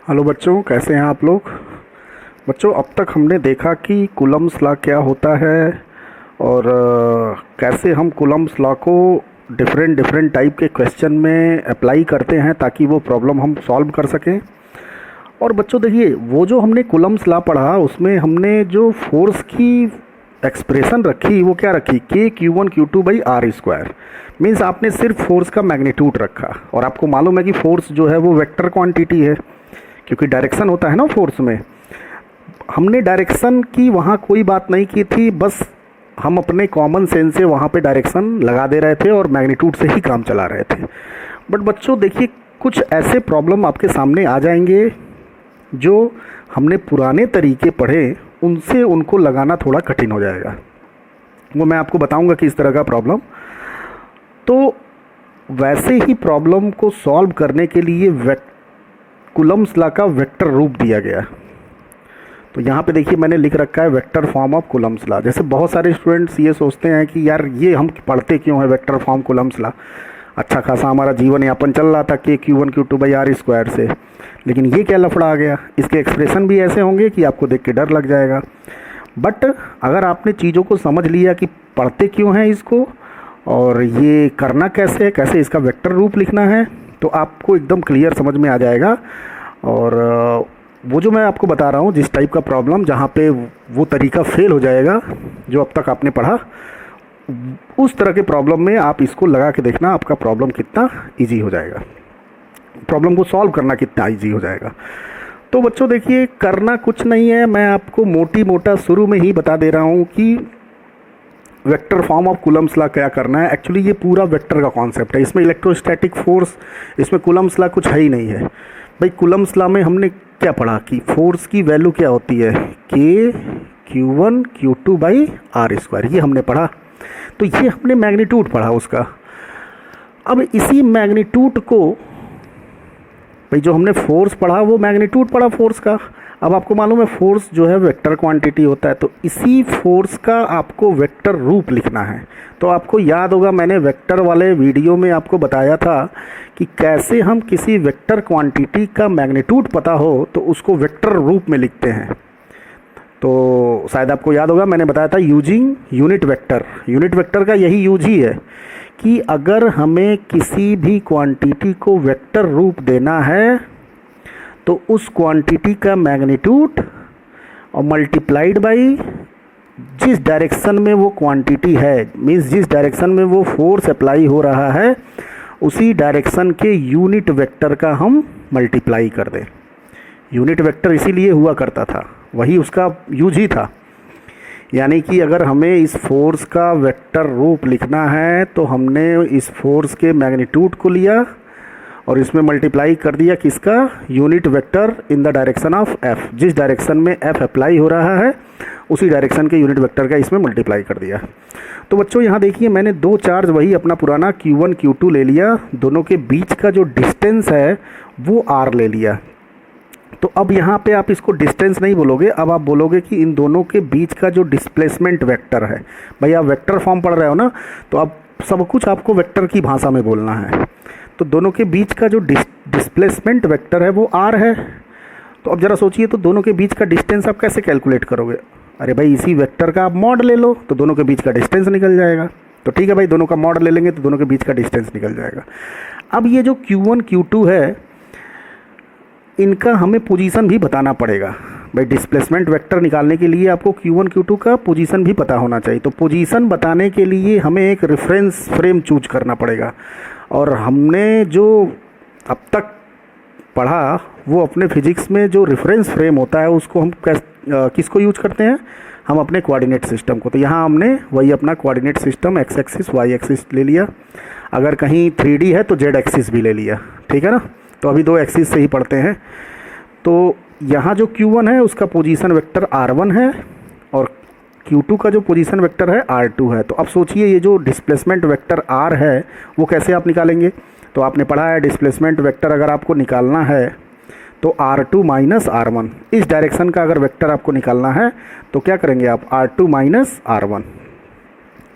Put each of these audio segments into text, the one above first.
Hello बच्चों, कैसे हैं आप लोग। बच्चों, अब तक हमने देखा कि कूलम्स लॉ क्या होता है और कैसे हम कूलम्स लॉ को डिफरेंट डिफरेंट टाइप के क्वेश्चन में अप्लाई करते हैं ताकि वो प्रॉब्लम हम सॉल्व कर सकें। और बच्चों देखिए, वो जो हमने कूलम्स लॉ पढ़ा उसमें हमने जो फोर्स की एक्सप्रेशन रखी वो क्या रखी, K q one q two by r square. Means आपने सिर्फ फोर्स का मैग्नीट्यूड रखा और आपको मालूम है कि फोर्स जो है वो वेक्टर क्वांटिटी है क्योंकि डायरेक्शन होता है ना फोर्स में। हमने डायरेक्शन की वहाँ कोई बात नहीं की थी, बस हम अपने कॉमन सेंस से वहाँ पे डायरेक्शन लगा दे रहे थे और मैग्नीट्यूड से ही काम चला रहे थे। बट बच्चों देखिए, कुछ ऐसे प्रॉब्लम आपके सामने आ जाएंगे जो हमने पुराने तरीके पढ़े उनसे उनको लगाना थोड़ा कठिन हो जाएगा। वो मैं आपको बताऊंगा कि इस तरह का प्रॉब्लम। तो वैसे ही प्रॉब्लम को सॉल्व करने के लिए कूलम्स लॉ का वेक्टर रूप दिया गया। तो यहाँ पे देखिए मैंने लिख रखा है vector form of Coulomb's law. जैसे बहुत सारे स्टूडेंट्स ये सोचते हैं कि यार ये हम पढ़ते क्यों है वेक्टर फॉर्म कूलम्स लॉ, अच्छा खासा हमारा जीवन यापन चल रहा था K q one q two by r square से, लेकिन ये क्या लफड़ा आ गया। इसके एक्सप्रेशन भी ऐसे होंगे कि आपको देख के डर लग जाएगा। बट अगर आपने चीज़ों को समझ लिया कि पढ़ते क्यों हैं इसको और ये करना कैसे है, कैसे इसका वेक्टर रूप लिखना है, तो आपको एकदम क्लियर समझ में आ जाएगा। और वो जो मैं आपको बता रहा हूँ जिस टाइप का प्रॉब्लम जहाँ पे वो तरीका फेल हो जाएगा जो अब तक आपने पढ़ा, उस तरह के प्रॉब्लम में आप इसको लगा के देखना, आपका प्रॉब्लम कितना इजी हो जाएगा, प्रॉब्लम को सॉल्व करना कितना इजी हो जाएगा। तो बच्चों देखिए, करना कुछ नहीं है, मैं आपको मोटी मोटा शुरू में ही बता दे रहा हूँ कि vector form of Coulomb's law क्या करना है। एक्चुअली ये पूरा वेक्टर का कॉन्सेप्ट है, इसमें इलेक्ट्रोस्टैटिक फोर्स, इसमें कूलम्स लॉ कुछ है ही नहीं है। भाई कूलम्स लॉ में हमने क्या पढ़ा कि फोर्स की वैल्यू क्या होती है, K q one q two by r square, ये हमने पढ़ा। तो ये हमने मैग्नीट्यूड पढ़ा उसका। अब इसी मैग्नीट्यूड को, भाई जो हमने फोर्स पढ़ा वो मैग्नीट्यूड पढ़ा फोर्स का। अब आपको मालूम है फोर्स जो है वेक्टर क्वांटिटी होता है, तो इसी फोर्स का आपको वेक्टर रूप लिखना है। तो आपको याद होगा मैंने वेक्टर वाले वीडियो में आपको बताया था कि कैसे हम किसी वेक्टर क्वांटिटी का मैग्नीट्यूड पता हो तो उसको वेक्टर रूप में लिखते हैं। तो शायद आपको याद होगा मैंने बताया था using unit vector. Unit vector का यही यूज ही है कि अगर हमें किसी भी क्वांटिटी को वेक्टर रूप देना है तो उस क्वांटिटी का मैग्नीट्यूड और मल्टीप्लाइड बाई जिस डायरेक्शन में वो क्वांटिटी है, मीन्स जिस डायरेक्शन में वो फोर्स अप्लाई हो रहा है उसी डायरेक्शन के यूनिट वेक्टर का हम मल्टीप्लाई कर दें। यूनिट वेक्टर इसीलिए हुआ करता था, वही उसका यूज ही था। यानी कि अगर हमें इस फोर्स का वेक्टर रूप लिखना है तो हमने इस फोर्स के मैग्नीट्यूड को लिया और इसमें मल्टीप्लाई कर दिया किसका, unit vector in the direction of F. जिस डायरेक्शन में एफ अप्लाई हो रहा है उसी डायरेक्शन के यूनिट वेक्टर का इसमें मल्टीप्लाई कर दिया। तो बच्चों यहाँ देखिए मैंने दो चार्ज वही अपना पुराना Q1 Q2 ले लिया, दोनों के बीच का जो डिस्टेंस है वो R ले लिया। तो अब यहाँ पे आप इसको डिस्टेंस नहीं बोलोगे, अब आप बोलोगे कि इन दोनों के बीच का जो डिस्प्लेसमेंट वेक्टर है। भाई आप वेक्टर फॉर्म पढ़ रहे हो ना, तो अब सब कुछ आपको वेक्टर की भाषा में बोलना है। तो दोनों के बीच का जो डिस्प्लेसमेंट वेक्टर है वो R है। तो अब ज़रा सोचिए, तो दोनों के बीच का डिस्टेंस आप कैसे कैलकुलेट करोगे। अरे भाई इसी वेक्टर का आप मॉड ले लो तो दोनों के बीच का डिस्टेंस निकल जाएगा। तो ठीक है भाई, दोनों का मॉड ले लेंगे तो दोनों के बीच का डिस्टेंस निकल जाएगा। अब ये जो Q1 Q2 है इनका हमें पोजीशन भी बताना पड़ेगा। भाई डिस्प्लेसमेंट वेक्टर निकालने के लिए आपको Q1 Q2 का पोजीशन भी पता होना चाहिए। तो पोजीशन बताने के लिए हमें एक रेफरेंस फ्रेम चूज करना पड़ेगा। और हमने जो अब तक पढ़ा वो अपने फिजिक्स में जो रेफरेंस फ्रेम होता है उसको हम किसको यूज करते हैं, हम अपने कोऑर्डिनेट सिस्टम को। तो यहाँ हमने वही अपना coordinate system x axis y axis ले लिया, अगर कहीं 3D है तो जेड एक्सिस भी ले लिया, ठीक है ना। तो अभी दो एक्सिस से ही पढ़ते हैं। तो यहाँ जो Q1 है उसका पोजीशन वेक्टर R1 है और Q2 का जो पोजीशन वेक्टर है R2 है। तो अब सोचिए ये जो डिस्प्लेसमेंट वेक्टर R है वो कैसे आप निकालेंगे। तो आपने पढ़ा है डिस्प्लेसमेंट वेक्टर अगर आपको निकालना है तो R2 माइनस R1, इस डायरेक्शन का अगर वेक्टर आपको निकालना है तो क्या करेंगे आप, R2 माइनस R1।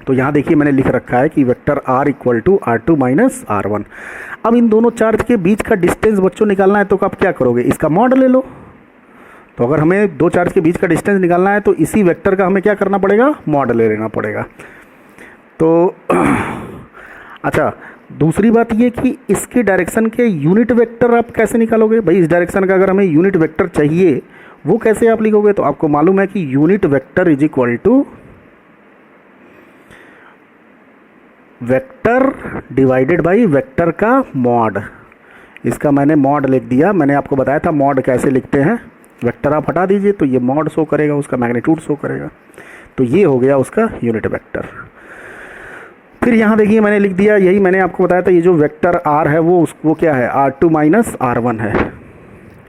तो यहाँ देखिए मैंने लिख रखा है कि vector R equal to R2 minus R1। अब इन दोनों चार्ज के बीच का डिस्टेंस बच्चों निकालना है तो आप क्या करोगे, इसका मॉड ले लो। तो अगर हमें दो चार्ज के बीच का डिस्टेंस निकालना है तो इसी वेक्टर का हमें क्या करना पड़ेगा, मॉड ले लेना पड़ेगा। तो अच्छा, दूसरी बात ये कि इसके डायरेक्शन के यूनिट वेक्टर आप कैसे निकालोगे भाई। इस डायरेक्शन का अगर हमें यूनिट वेक्टर चाहिए वो कैसे आप लिखोगे, तो आपको मालूम है कि unit vector is equal to vector divided by vector का मॉड। इसका मैंने मॉड लिख दिया, मैंने आपको बताया था मॉड कैसे लिखते हैं। वेक्टर आप हटा दीजिए तो ये मॉड शो करेगा, उसका मैग्नीट्यूड शो करेगा। तो ये हो गया उसका यूनिट वेक्टर। फिर यहाँ देखिए मैंने लिख दिया, यही मैंने आपको बताया था, ये जो वेक्टर आर है वो क्या है, R2 माइनस R1 है।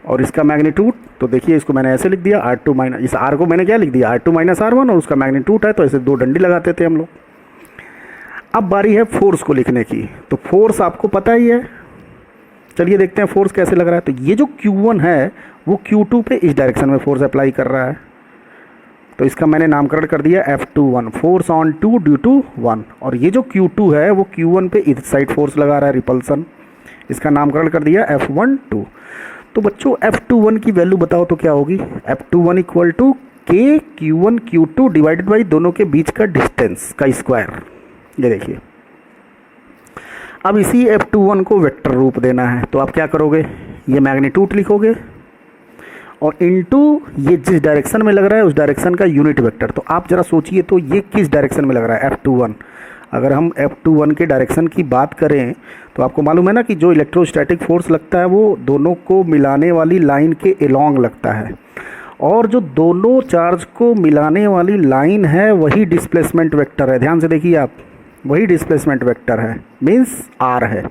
और इसका मैग्नीट्यूड तो देखिए इसको मैंने ऐसे लिख दिया, R2 माइनस, इस R को मैंने क्या लिख दिया, R2 माइनस R1, और उसका मैग्नीट्यूड है तो ऐसे दो डंडी लगाते थे हम लोग। अब बारी है फोर्स को लिखने की। तो फोर्स आपको पता ही है, चलिए देखते हैं फोर्स कैसे लग रहा है। तो ये जो Q1 है वो Q2 पे इस डायरेक्शन में फोर्स अप्लाई कर रहा है, तो इसका मैंने नामकरण कर दिया F21, force on 2 due to 1। और ये जो Q2 है वो Q1 पे इस साइड फोर्स लगा रहा है, रिपल्सन, इसका नामकरण कर दिया F12। तो बच्चों F21 की वैल्यू बताओ तो क्या होगी, F21 equal to K Q1 Q2 divided by दोनों के बीच का डिस्टेंस का स्क्वायर। ये देखिए, अब इसी F21 को वेक्टर रूप देना है तो आप क्या करोगे, ये मैग्नीट्यूड लिखोगे और इनटू ये जिस डायरेक्शन में लग रहा है उस डायरेक्शन का यूनिट वेक्टर। तो आप जरा सोचिए तो ये किस डायरेक्शन में लग रहा है, F21। अगर हम F21 के डायरेक्शन की बात करें तो आपको मालूम है ना कि जो इलेक्ट्रोस्टैटिक फोर्स लगता है वो दोनों को मिलाने वाली लाइन के एलोंग लगता है, और जो दोनों चार्ज को मिलाने वाली लाइन है वही डिस्प्लेसमेंट वेक्टर है। ध्यान से देखिए आप, वही डिस्प्लेसमेंट वेक्टर है, मीन्स R है।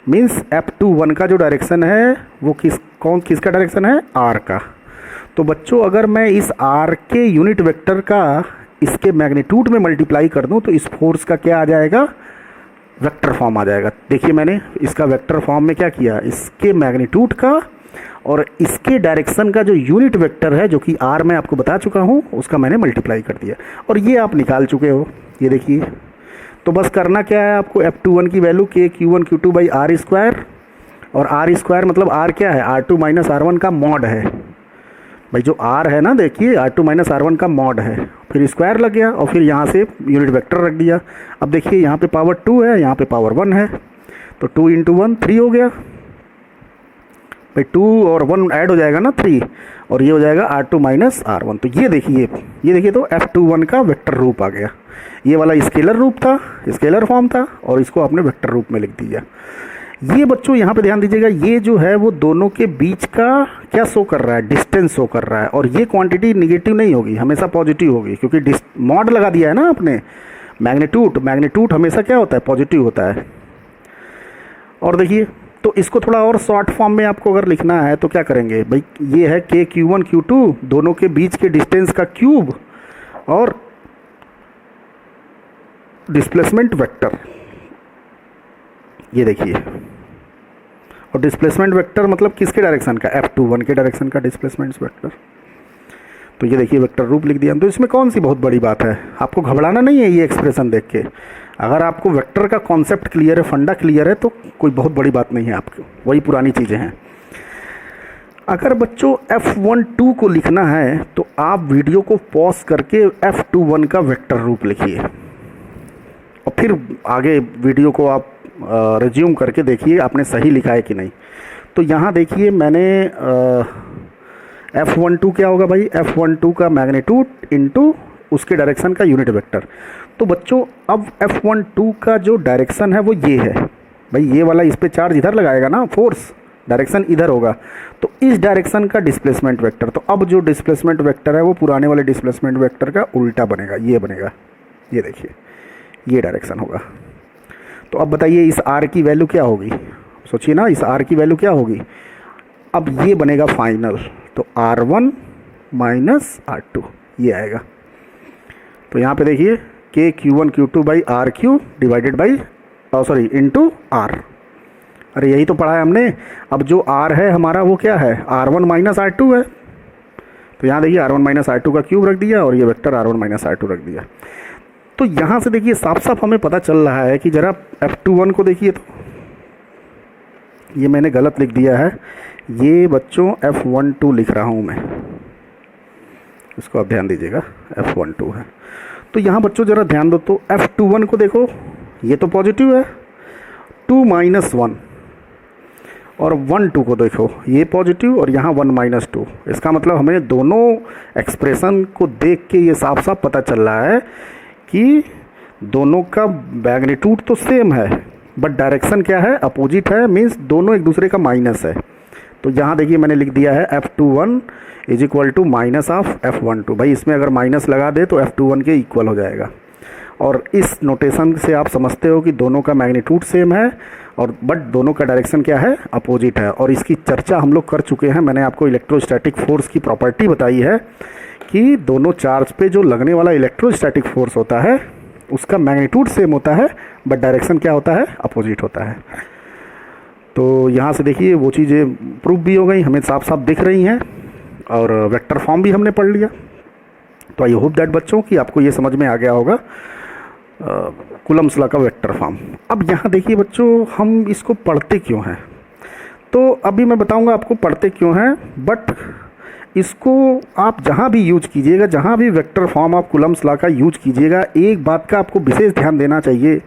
मीन्स F21 का जो डायरेक्शन है वो किसका डायरेक्शन है, R का। तो बच्चों अगर मैं इस R के यूनिट वेक्टर का इसके मैग्नीट्यूड में मल्टीप्लाई कर दूं तो इस फोर्स का क्या आ जाएगा, वेक्टर फॉर्म आ जाएगा। देखिए मैंने इसका वेक्टर फॉर्म में क्या किया, इसके मैग्नीट्यूड का और इसके डायरेक्शन का जो यूनिट वेक्टर है जो कि R मैं आपको बता चुका हूँ उसका मैंने मल्टीप्लाई कर दिया, और ये आप निकाल चुके हो। ये देखिए, तो बस करना क्या है आपको, F21 की value K Q1 Q2 by R square, और R स्क्वायर मतलब R क्या है, R2 माइनस R1 का मॉड है भाई। जो R है ना, देखिए R2 माइनस R1 का मॉड है, फिर स्क्वायर लग गया और फिर यहाँ से यूनिट वेक्टर रख दिया। अब देखिए यहाँ पे पावर 2 है, यहाँ पे पावर 1 है, तो 2 इंटू 1 3 हो गया भाई, 2 और 1 ऐड हो जाएगा ना 3, और ये हो जाएगा R2 माइनस R1। तो ये देखिए तो F21 का वेक्टर रूप आ गया। ये वाला स्केलर रूप था, स्केलर फॉर्म था, और इसको आपने वेक्टर रूप में लिख दिया। ये बच्चों यहाँ पे ध्यान दीजिएगा, ये जो है वो दोनों के बीच का क्या शो कर रहा है, डिस्टेंस शो कर रहा है, और ये क्वांटिटी निगेटिव नहीं होगी, हमेशा पॉजिटिव होगी, क्योंकि मॉड लगा दिया है ना आपने। मैग्नीट्यूड हमेशा क्या होता है, पॉजिटिव होता है। और देखिए, तो इसको थोड़ा और शॉर्ट फॉर्म में आपको अगर लिखना है तो क्या करेंगे भाई, ये है K Q1 Q2 दोनों के बीच के डिस्टेंस का क्यूब और डिस्प्लेसमेंट वेक्टर। ये देखिए, और डिस्प्लेसमेंट वेक्टर मतलब किसके डायरेक्शन का, F21 के डायरेक्शन का डिस्प्लेसमेंट वेक्टर। तो ये देखिए वेक्टर रूप लिख दिया। तो इसमें कौन सी बहुत बड़ी बात है, आपको घबराना नहीं है ये एक्सप्रेशन देख के। अगर आपको वेक्टर का कॉन्सेप्ट क्लियर है, फंडा क्लियर है, तो कोई बहुत बड़ी बात नहीं है आपको, वही पुरानी चीज़ें हैं। अगर बच्चों F12 को लिखना है तो आप वीडियो को पॉज करके F21 का वेक्टर रूप लिखिए और फिर आगे वीडियो को आप रिज्यूम करके देखिए आपने सही लिखा है कि नहीं। तो यहाँ देखिए मैंने F12 क्या होगा भाई, F12 का मैग्नीट्यूड इनटू उसके डायरेक्शन का यूनिट वेक्टर। तो बच्चों अब F12 का जो डायरेक्शन है वो ये है भाई, ये वाला इस पे चार्ज इधर लगाएगा ना, फोर्स डायरेक्शन इधर होगा, तो इस डायरेक्शन का डिस्प्लेसमेंट वेक्टर। तो अब जो डिस्प्लेसमेंट वेक्टर है वो पुराने वाले डिस्प्लेसमेंट वेक्टर का उल्टा बनेगा, ये बनेगा, ये देखिए ये डायरेक्शन होगा। तो अब बताइए इस R की वैल्यू क्या होगी, सोचिए ना इस R की वैल्यू क्या होगी। अब ये बनेगा फाइनल, तो R1 माइनस R2 ये आएगा। तो यहाँ पे देखिए K Q1 Q2 by R Q divided by into R। अरे यही तो पढ़ा है हमने। अब जो R है हमारा वो क्या है, R1 माइनस R2 है। तो यहाँ देखिए R1 माइनस R2 का क्यूब रख दिया और ये वेक्टर R1 माइनस R2 रख दिया। तो यहाँ से देखिए साफ साफ हमें पता चल रहा है कि जरा F21 को देखिए, तो ये मैंने गलत लिख दिया है, ये बच्चों F12 लिख रहा हूँ मैं, इसको आप ध्यान दीजिएगा, F12 है। तो यहाँ बच्चों ज़रा ध्यान दो, तो F21 को देखो, ये तो पॉजिटिव है, 2 - 1, और 1 2 को देखो, ये पॉजिटिव और यहाँ 1 - 2। इसका मतलब हमें दोनों एक्सप्रेशन को देख के ये साफ साफ पता चल रहा है कि दोनों का मैग्नीट्यूड तो सेम है बट डायरेक्शन क्या है, अपोजिट है, मीन्स दोनों एक दूसरे का माइनस है। तो यहाँ देखिए मैंने लिख दिया है F21 = माइनस ऑफ F12। भाई इसमें अगर माइनस लगा दे तो F21 के इक्वल हो जाएगा। और इस नोटेशन से आप समझते हो कि दोनों का मैग्नीट्यूड सेम है और बट दोनों का डायरेक्शन क्या है, अपोजिट है। और इसकी चर्चा हम लोग कर चुके हैं, मैंने आपको इलेक्ट्रोस्टैटिक फोर्स की प्रॉपर्टी बताई है कि दोनों चार्ज पे जो लगने वाला इलेक्ट्रोस्टैटिक फोर्स होता है उसका मैग्नीट्यूड सेम होता है बट डायरेक्शन क्या होता है, अपोजिट होता है। तो यहाँ से देखिए वो चीज़ें प्रूफ भी हो गई, हमें साफ साफ दिख रही हैं, और वेक्टर फॉर्म भी हमने पढ़ लिया। तो आई होप दैट बच्चों कि आपको ये समझ में आ गया होगा कूलम्स लॉ का वेक्टर फॉर्म। अब यहाँ देखिए बच्चों, हम इसको पढ़ते क्यों हैं, तो अभी मैं बताऊंगा आपको पढ़ते क्यों हैं, बट इसको आप जहाँ भी यूज कीजिएगा, जहाँ भी वेक्टर फॉर्म आप कूलम्स लॉ का यूज कीजिएगा, एक बात का आपको विशेष ध्यान देना चाहिए।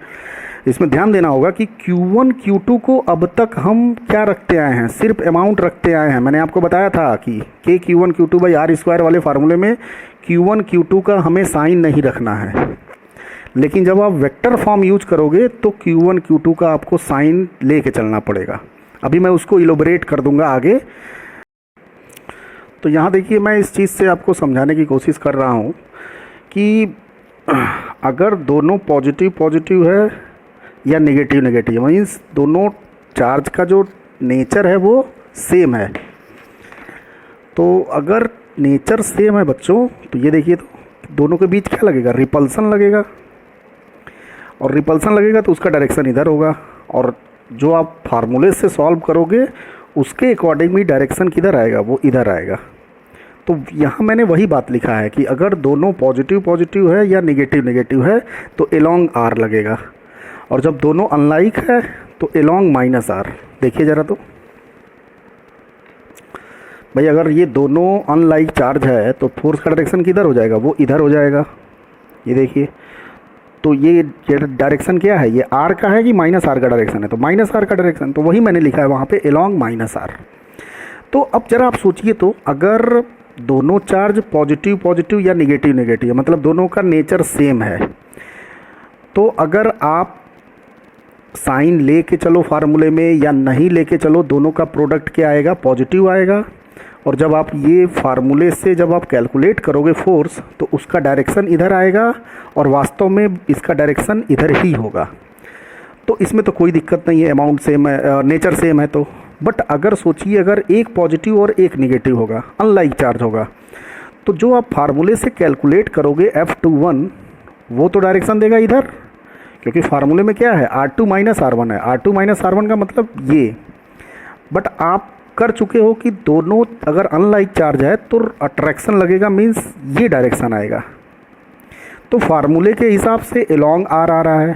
इसमें ध्यान देना होगा कि Q1 Q2 को अब तक हम क्या रखते आए हैं, सिर्फ अमाउंट रखते आए हैं। मैंने आपको बताया था कि Q1 Q2/r² वाले फार्मूले में Q1 Q2 का हमें साइन नहीं रखना है, लेकिन जब आप वेक्टर फॉर्म यूज करोगे तो Q1 Q2 का आपको साइन लेके चलना पड़ेगा। अभी मैं उसको इलोबरेट कर दूंगा आगे। तो यहाँ देखिए मैं इस चीज़ से आपको समझाने की कोशिश कर रहा हूँ कि अगर दोनों पॉजिटिव पॉजिटिव है या नेगेटिव नेगेटिव, मीन्स दोनों चार्ज का जो नेचर है वो सेम है। तो अगर नेचर सेम है बच्चों, तो ये देखिए, तो दोनों के बीच क्या लगेगा, रिपल्सन लगेगा, और रिपल्सन लगेगा तो उसका डायरेक्शन इधर होगा, और जो आप फार्मूले से सॉल्व करोगे उसके अकॉर्डिंग भी डायरेक्शन किधर आएगा, वो इधर आएगा। तो यहाँ मैंने वही बात लिखा है कि अगर दोनों पॉजिटिव पॉजिटिव है या नेगेटिव नेगेटिव है तो एलोंग आर लगेगा, और जब दोनों अनलाइक है तो एलोंग -r। देखिए ज़रा, तो भाई अगर ये दोनों अनलाइक चार्ज है तो फोर्स का डायरेक्शन किधर हो जाएगा, वो इधर हो जाएगा। ये देखिए, तो ये डायरेक्शन क्या है, ये r का है कि -r का डायरेक्शन है, तो -r का डायरेक्शन, तो वही मैंने लिखा है वहाँ पे एलोंग -r। तो अब जरा आप सोचिए, तो अगर दोनों चार्ज पॉजिटिव पॉजिटिव या नेगेटिव नेगेटिव, मतलब दोनों का नेचर सेम है, तो अगर आप साइन लेके चलो फार्मूले में या नहीं लेके चलो, दोनों का प्रोडक्ट क्या आएगा, पॉजिटिव आएगा। और जब आप ये फार्मूले से जब आप कैलकुलेट करोगे फोर्स, तो उसका डायरेक्शन इधर आएगा और वास्तव में इसका डायरेक्शन इधर ही होगा। तो इसमें तो कोई दिक्कत नहीं है, अमाउंट सेम है, नेचर सेम है। तो बट अगर सोचिए, अगर एक पॉजिटिव और एक नेगेटिव होगा, अनलाइक चार्ज होगा, तो जो आप फार्मूले से कैलकुलेट करोगे F21, वो तो डायरेक्शन देगा इधर, क्योंकि फार्मूले में क्या है, R2 - R1 है। R2 - R1 का मतलब ये। बट आप कर चुके हो कि दोनों अगर अनलाइक चार्ज है तो अट्रैक्शन लगेगा, मीन्स ये डायरेक्शन आएगा। तो फार्मूले के हिसाब से एलोंग R आ रहा है।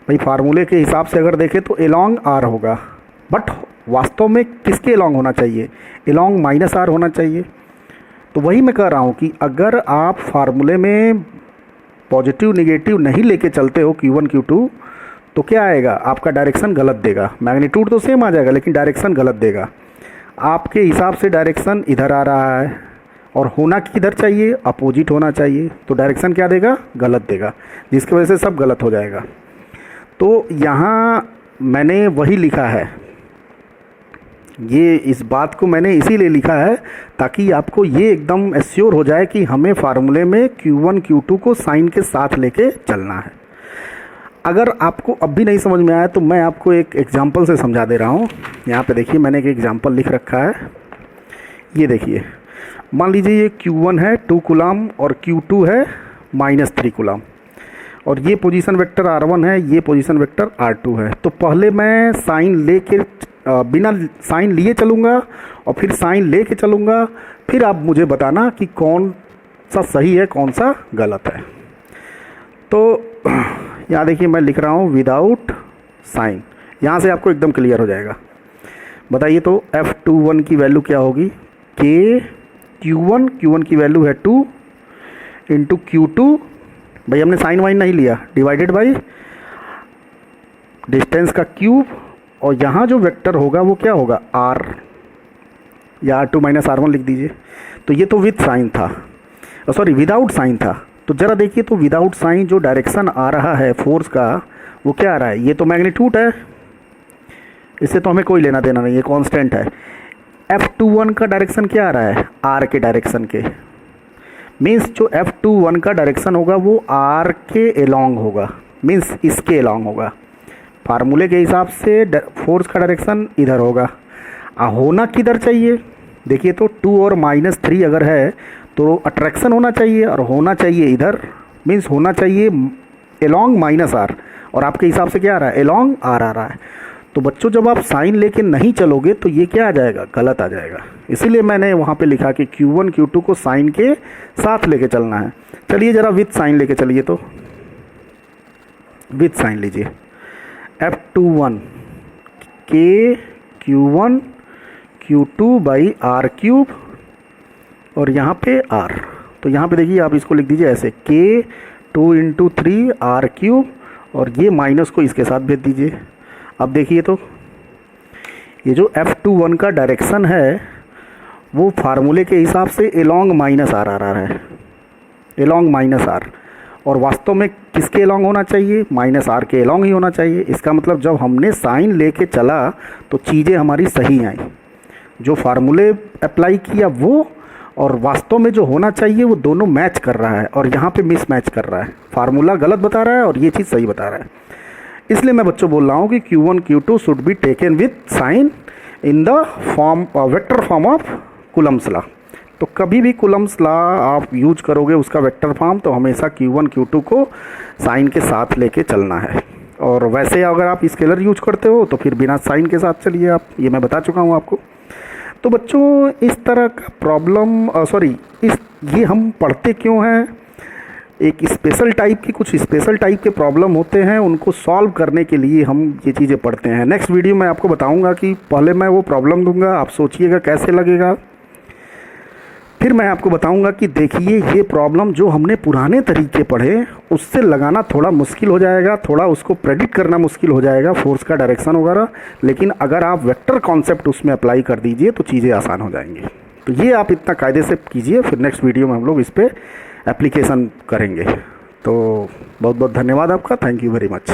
भाई फार्मूले के हिसाब से अगर देखें तो एलोंग R होगा, बट वास्तव में किसके एलोंग होना चाहिए, एलोंग -R होना चाहिए। तो वही मैं कह रहा हूँ कि अगर आप फार्मूले में पॉजिटिव नेगेटिव नहीं लेके चलते हो Q1 Q2, तो क्या आएगा, आपका डायरेक्शन गलत देगा। मैग्नीट्यूड तो सेम आ जाएगा लेकिन डायरेक्शन गलत देगा। आपके हिसाब से डायरेक्शन इधर आ रहा है और होना किधर चाहिए, अपोजिट होना चाहिए, तो डायरेक्शन क्या देगा, गलत देगा, जिसकी वजह से सब गलत हो जाएगा। तो यहाँ मैंने वही लिखा है, ये इस बात को मैंने इसीलिए लिखा है ताकि आपको ये एकदम एश्योर हो जाए कि हमें फार्मूले में Q1 Q2 को साइन के साथ लेके चलना है। अगर आपको अब भी नहीं समझ में आया तो मैं आपको एक एग्जांपल से समझा दे रहा हूँ। यहाँ पे देखिए मैंने एक एग्जांपल लिख रखा है, ये देखिए। मान लीजिए ये Q1 है 2 कूलम और Q2 है -3 कूलम, और ये पोजीशन वेक्टर R1 है, ये पोजीशन वेक्टर R2 है। तो पहले मैं साइन लेके बिना साइन लिए चलूँगा और फिर साइन लेके चलूँगा, फिर आप मुझे बताना कि कौन सा सही है कौन सा गलत है। तो यहाँ देखिए मैं लिख रहा हूँ विदाउट साइन, यहाँ से आपको एकदम क्लियर हो जाएगा। बताइए तो F21 की वैल्यू क्या होगी, के Q1 की वैल्यू है 2 इंटू Q2, भाई हमने साइन वाइन नहीं लिया, डिवाइडेड बाई डिस्टेंस का क्यूब, और यहाँ जो वेक्टर होगा वो क्या होगा, R, या R2 माइनस R1 लिख दीजिए। तो ये तो विथ साइन था, सॉरी विदाउट साइन था। तो ज़रा देखिए तो विदाउट साइन जो डायरेक्शन आ रहा है फोर्स का वो क्या आ रहा है, ये तो मैग्नीट्यूड है, इससे तो हमें कोई लेना देना नहीं, ये कांस्टेंट है। F21 का डायरेक्शन क्या आ रहा है, R के डायरेक्शन के, मीन्स जो F21 का डायरेक्शन होगा वो R के एलोंग होगा, मीन्स इसके एलोंग होगा। फार्मूले के हिसाब से फोर्स का डायरेक्शन इधर होगा। होना किधर चाहिए, देखिए तो 2 और -3 अगर है तो अट्रैक्शन होना चाहिए, और होना चाहिए इधर, मीन्स होना चाहिए एलोंग -R, और आपके हिसाब से क्या आ रहा है, एलोंग R आ रहा है। तो बच्चों जब आप साइन लेके नहीं चलोगे तो ये क्या आ जाएगा, गलत आ जाएगा। इसीलिए मैंने वहाँ पे लिखा कि Q1 Q2 को साइन के साथ लेके चलना है। चलिए ज़रा विथ साइन लेके चलिए, तो विथ साइन लीजिए। F21 के Q1 Q2 by R cube, और यहाँ पे R, तो यहाँ पे देखिए आप इसको लिख दीजिए ऐसे, के 2 इंटू 3 R क्यूब, और ये माइनस को इसके साथ भेज दीजिए। अब देखिए तो ये जो F21 का डायरेक्शन है वो फार्मूले के हिसाब से एलोंग -R आ रहा है, एलोंग -R, और वास्तव में किसके एलोंग होना चाहिए, -R के एलोंग ही होना चाहिए। इसका मतलब जब हमने साइन लेके चला तो चीज़ें हमारी सही आई, जो फार्मूले अप्लाई किया वो और वास्तव में जो होना चाहिए वो दोनों मैच कर रहा है, और यहाँ पे मिस मैच कर रहा है, फार्मूला गलत बता रहा है और ये चीज़ सही बता रहा है। इसलिए मैं बच्चों बोल रहा हूँ कि Q1 Q2 should be taken with sign in the form vector form of Coulomb's law. तो कभी भी कूलम्स लॉ आप यूज करोगे उसका वेक्टर फॉर्म, तो हमेशा Q1 Q2 को साइन के साथ लेके चलना है। और वैसे अगर आप स्केलर यूज करते हो तो फिर बिना साइन के साथ चलिए आप, ये मैं बता चुका हूँ आपको। तो बच्चों इस तरह का प्रॉब्लम ये हम पढ़ते क्यों हैं, एक स्पेशल टाइप की, कुछ स्पेशल टाइप के प्रॉब्लम होते हैं, उनको सॉल्व करने के लिए हम ये चीज़ें पढ़ते हैं। नेक्स्ट वीडियो में आपको बताऊंगा कि पहले मैं वो प्रॉब्लम दूंगा, आप सोचिएगा कैसे लगेगा, फिर मैं आपको बताऊंगा कि देखिए ये प्रॉब्लम जो हमने पुराने तरीके पढ़े उससे लगाना थोड़ा मुश्किल हो जाएगा, थोड़ा उसको प्रेडिक्ट करना मुश्किल हो जाएगा, फोर्स का डायरेक्शन वगैरह, लेकिन अगर आप वेक्टर कॉन्सेप्ट उसमें अप्लाई कर दीजिए तो चीज़ें आसान हो जाएंगी। तो ये आप इतना कायदे से कीजिए, फिर नेक्स्ट वीडियो में हम लोग इस पर एप्लीकेशन करेंगे। तो बहुत बहुत धन्यवाद आपका, थैंक यू वेरी मच।